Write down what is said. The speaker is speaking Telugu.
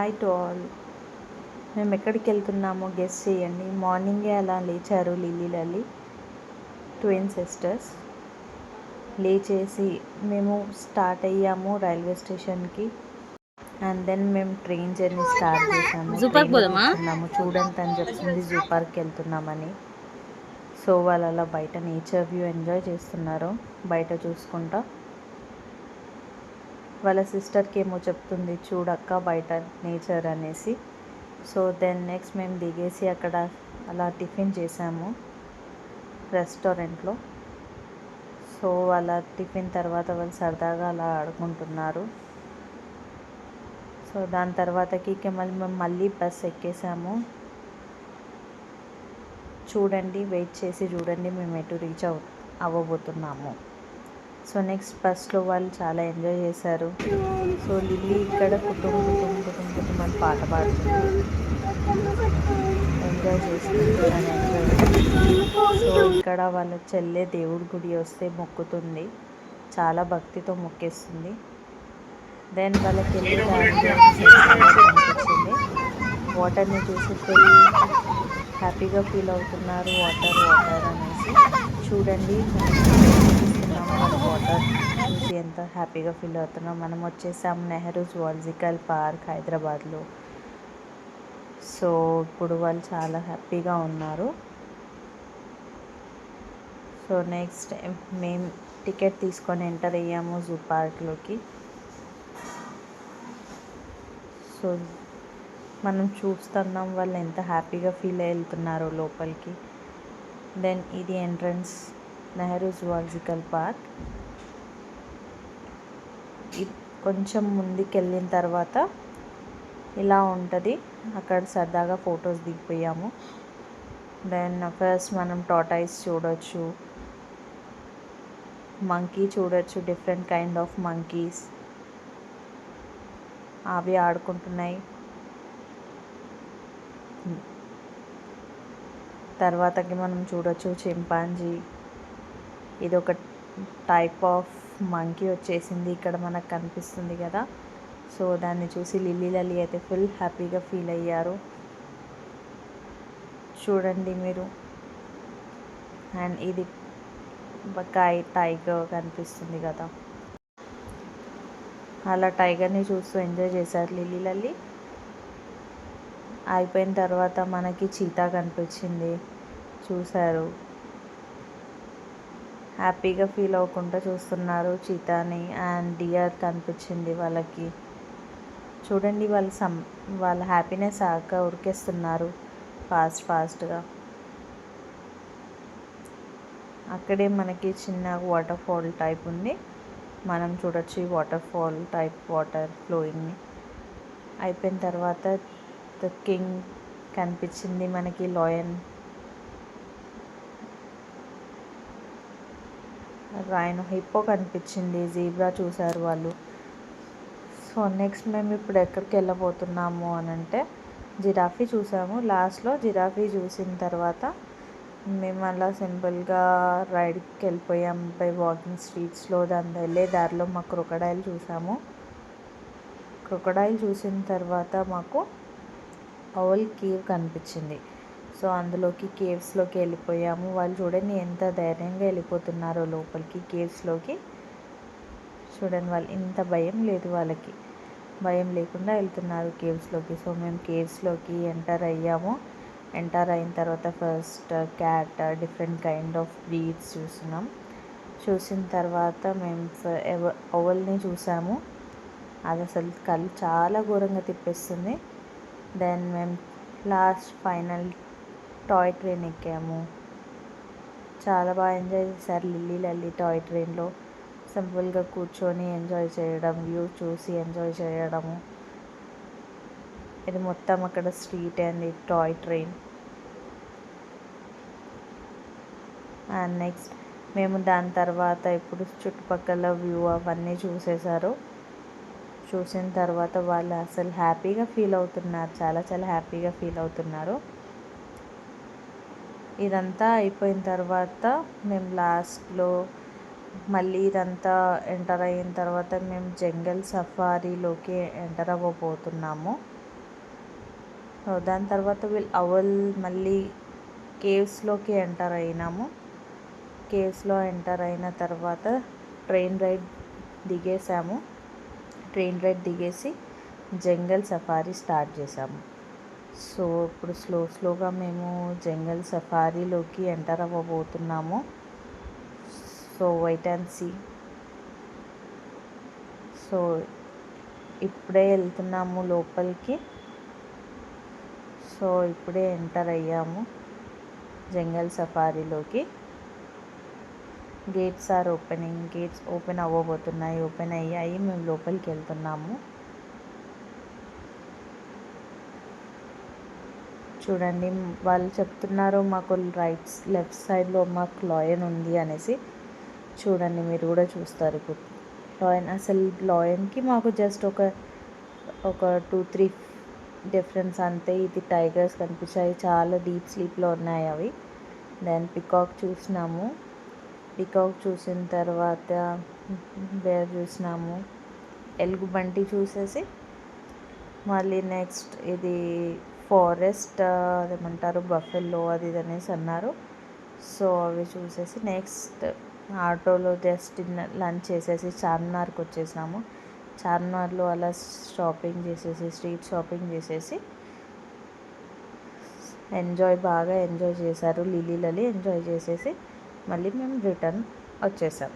Hi to all. మేము ఎక్కడికి వెళ్తున్నామో గెస్ చేయండి. మార్నింగే అలా లేచారు లిల్లీ ట్విన్ సిస్టర్స్. లేచేసి మేము స్టార్ట్ అయ్యాము రైల్వే స్టేషన్కి. అండ్ దెన్ మేము ట్రైన్ జర్నీ స్టార్ట్ చేసాము. ట్రైన్లో కూర్చున్నాము. చూడండి అని చెప్తుంది జూ పార్క్కి వెళ్తున్నామని. సో వాళ్ళు అలా బయట నేచర్ వ్యూ ఎంజాయ్ చేస్తున్నారు బయట చూసుకుంటా. వాళ్ళ సిస్టర్కి ఏమో చెప్తుంది, చూడక్క బయట నేచర్ అనేసి. సో దెన్ నెక్స్ట్ మేము దిగేసి అక్కడ అలా టిఫిన్ చేసాము రెస్టారెంట్లో. సో అలా టిఫిన్ తర్వాత వాళ్ళు సరదాగా అలా ఆడుకుంటున్నారు. సో దాని తర్వాతకి మేము మళ్ళీ బస్ ఎక్కేసాము. చూడండి, వెయిట్ చేసి చూడండి మేము ఎటు రీచ్ అవ్వబోతున్నాము. సో నెక్స్ట్ బస్లో వాళ్ళు చాలా ఎంజాయ్ చేశారు. సో లిల్లీ ఇక్కడ కుటుంబం అని పాట పాడుతుంది, ఎంజాయ్ చేసుకుంటుంది. సో ఇక్కడ వాళ్ళ చెల్లె దేవుడి గుడి వస్తే మొక్కుతుంది, చాలా భక్తితో మొక్కేస్తుంది. దెన్ వాళ్ళకి వెళ్ళి అనిపించింది. వాటర్ని చూసి ఫుల్ హ్యాపీగా ఫీల్ అవుతున్నారు. వాటర్ అనేసి చూడండి, వాటర్ చూసి ఎంత హ్యాపీగా ఫీల్ అవుతున్నాం. మనం వచ్చేసాం నెహ్రూ జువాలజికల్ పార్క్ హైదరాబాద్లో. సో ఇప్పుడు వాళ్ళు చాలా హ్యాపీగా ఉన్నారు. సో నెక్స్ట్ మేము టికెట్ తీసుకొని ఎంటర్ అయ్యాము జూ పార్క్లోకి. సో మనం చూస్తున్నాం వాళ్ళు ఎంత హ్యాపీగా ఫీల్ వెళ్తున్నారో లోపలికి. దెన్ ఇది ఎంట్రన్స్ నెహ్రూ జువాలజికల్ పార్క్. కొంచెం ముందుకు వెళ్ళిన తర్వాత ఇలా ఉంటుంది. అక్కడ సరదాగా ఫొటోస్ దిగిపోయాము. దెన్ ఫస్ట్ మనం టార్టాయిస్ చూడొచ్చు, మంకీ చూడొచ్చు, డిఫరెంట్ కైండ్ ఆఫ్ మంకీస్ అవి ఆడుకుంటున్నాయి. తర్వాతకి మనం చూడొచ్చు చింపాంజీ. ఇది ఒక టైప్ ఆఫ్ మంకీ వచ్చేసింది ఇక్కడ మనకు కనిపిస్తుంది కదా. సో దాన్ని చూసి లిల్లీ అయితే ఫుల్ హ్యాపీగా ఫీల్ అయ్యారు. చూడండి మీరు. అండ్ ఇది టైగర్ కనిపిస్తుంది కదా, అలా టైగర్ని చూస్తూ ఎంజాయ్ చేశారు లిల్లీ. అయిపోయిన తర్వాత మనకి చీతా కనిపించింది, చూశారు. హ్యాపీగా ఫీల్ అవ్వకుండా చూస్తున్నారు చీతాని. అండ్ డియర్ కనిపించింది వాళ్ళకి. చూడండి వాళ్ళ హ్యాపీనెస్ ఆక ఉరికేస్తున్నారు ఫాస్ట్గా. అక్కడే మనకి చిన్న వాటర్ ఫాల్ టైప్ ఉంది, మనం చూడొచ్చు ఈ వాటర్ ఫాల్ టైప్ వాటర్ ఫ్లోయింగ్ని. అయిపోయిన తర్వాత ద కింగ్ కనిపించింది మనకి, లయన్, రైనో, హిప్పో కనిపించింది, జీబ్రా చూశారు వాళ్ళు. సో నెక్స్ట్ మేము ఇప్పుడు ఎక్కడికి వెళ్ళబోతున్నాము అని అంటే జిరాఫీ చూసాము. లాస్ట్లో జిరాఫీ చూసిన తర్వాత మేము అలా సింపుల్గా రైడ్కి వెళ్ళిపోయాం బై వాకింగ్ స్ట్రీట్స్లో. దాని వెళ్ళే దారిలో మాకు క్రొకడైల్ చూసాము. క్రొకడైల్ చూసిన తర్వాత మాకు ఔల్ కేవ్ కనిపించింది. సో అందులోకి కేవ్స్లోకి వెళ్ళిపోయాము. వాళ్ళు చూడండి ఎంత ధైర్యంగా వెళ్ళిపోతున్నారో లోపలికి కేవ్స్లోకి. చూడండి వాళ్ళు ఇంత భయం లేదు, వాళ్ళకి భయం లేకుండా వెళ్తున్నారు కేవ్స్లోకి. సో మేము కేవ్స్లోకి ఎంటర్ అయ్యాము. ఎంటర్ అయిన తర్వాత first cat, different kind of breeds చూస్తున్నాం. చూసిన తర్వాత మేము ఔల్ని చూసాము. అది అసలు కళ్ళు చాలా ఘోరంగా తిప్పేస్తుంది. దెన్ మేము లాస్ట్ ఫైనల్ టాయ్ ట్రైన్ ఎక్కాము. చాలా బాగా ఎంజాయ్ చేశారు లిల్లీ టాయ్ ట్రైన్లో. సింపుల్గా కూర్చొని ఎంజాయ్ చేయడం, వ్యూ చూసి ఎంజాయ్ చేయడము. ఇది మొత్తం అక్కడ street and toy train. And next మేము దాని తర్వాత ఇప్పుడు చుట్టుపక్కల వ్యూ అవన్నీ చూసేశారు. చూసిన తర్వాత వాళ్ళు అసలు హ్యాపీగా ఫీల్ అవుతున్నారు, చాలా చాలా హ్యాపీగా ఫీల్ అవుతున్నారు. ఇదంతా అయిపోయిన తర్వాత మేము లాస్ట్లో మళ్ళీ ఇదంతా ఎంటర్ అయిన తర్వాత మేము జంగల్ సఫారీలోకి ఎంటర్ అవ్వబోతున్నాము. దాని తర్వాత అవల్ మళ్ళీ కేవ్స్లోకి ఎంటర్ అయినాము. కేవ్స్లో ఎంటర్ అయిన తర్వాత ట్రైన్ రైడ్ దిగేసాము. ట్రైన్ రైడ్ దిగేసి జంగల్ సఫారీ స్టార్ట్ చేసాము. సో ఇప్పుడు స్లోగా మేము జంగల్ సఫారీలోకి ఎంటర్ అవ్వబోతున్నాము. So wait and see. So ఇప్పుడే వెళ్తున్నాము లోపలికి. సో ఇప్పుడే ఎంటర్ అయ్యాము జంగల్ సఫారీలోకి. Gates are opening. Gates open అవ్వబోతున్నాయి. ఓపెన్ అయ్యాయి. మేము లోపలికి వెళ్తున్నాము. చూడండి, వాళ్ళు చెప్తున్నారు మాకు లెఫ్ట్ సైడ్లో మాకు లాయన్ ఉంది అనేసి. చూడండి, మీరు కూడా చూస్తారు ఇప్పుడు. లాయన్కి మాకు జస్ట్ ఒక 2-3 డిఫరెన్స్ అంతే. ఇది టైగర్స్ కనిపించాయి, చాలా డీప్ స్లీప్లో ఉన్నాయి అవి. దెన్ పికాక్ చూసినాము. పికాక్ చూసిన తర్వాత బేర్ చూసినాము. ఎలుగుబంటి చూసేసి మళ్ళీ నెక్స్ట్ ఇది ఫారెస్ట్ అదేమంటారు బఫెల్లో అది ఇది అనేసి అన్నారు. సో అవి చూసేసి నెక్స్ట్ ఆటోలో జస్ట్ లంచ్ చేసేసి చార్మినార్కి వచ్చేసినాము. చార్మినార్లో అలా షాపింగ్ చేసేసి స్ట్రీట్ షాపింగ్ చేసేసి బాగా ఎంజాయ్ చేశారు లిల్లీ ఎంజాయ్ చేసేసి మళ్ళీ మేము రిటర్న్ వచ్చేసాం.